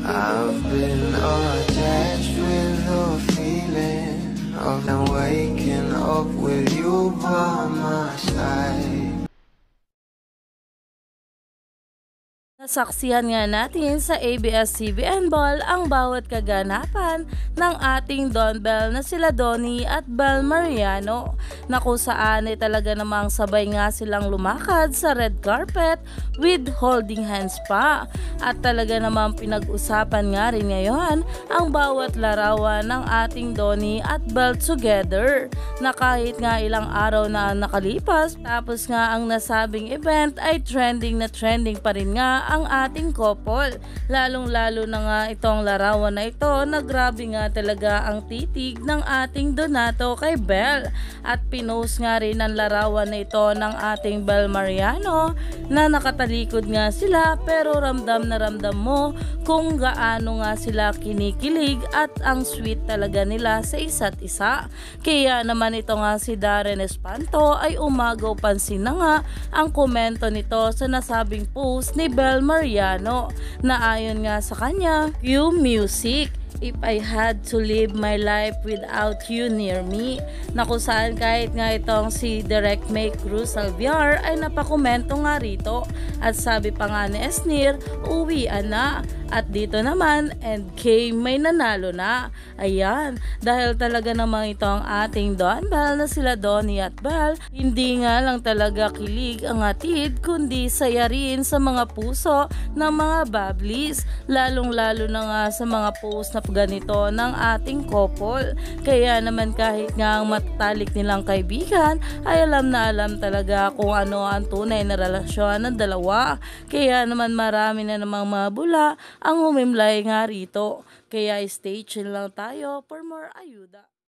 I've been attached with the feeling of now waking up with you by my side. Nasaksihan nga natin sa ABS-CBN Ball ang bawat kaganapan ng ating Don Bell na sila Donnie at Bel Mariano, na kung saan ay talaga namang sabay nga silang lumakad sa red carpet with holding hands pa. At talaga namang pinag-usapan nga rin ngayon ang bawat larawan ng ating Donnie at Bel together, na kahit nga ilang araw na nakalipas tapos nga ang nasabing event ay trending na trending pa rin nga ang ating couple. Lalong-lalo na nga itong larawan na ito na grabe nga talaga ang titig ng ating Donato kay Bel. At pinost nga rin ang larawan na ito ng ating Bel Mariano na nakatalikod nga sila, pero ramdam na ramdam mo kung gaano nga sila kinikilig at ang sweet talaga nila sa isa't isa. Kaya naman ito nga si Darren Espanto ay umagaw pansin na nga ang komento nito sa nasabing post ni Bel Mariano, na ayon nga sa kanya, "Cue music. If I had to live my life without you near me," na kung saan kahit nga itong si Direct May Cruz Alviar ay napakomento nga rito. At sabi pa nga ni Esnir, uwian na. At dito naman, and K may nanalo na. Ayan, dahil talaga namang ito ang ating Don Bell na sila Donnie at Bel, hindi nga lang talaga kilig ang atid, kundi saya rin sa mga puso ng mga bablis, lalong-lalo na nga sa mga post na ganito ng ating couple. Kaya naman kahit nga ang matatalik nilang kaibigan ay alam na alam talaga kung ano ang tunay na relasyon ng dalawa. Kaya naman marami na namang mga bula ang humimlay nga rito. Kaya stay chill lang tayo for more ayuda.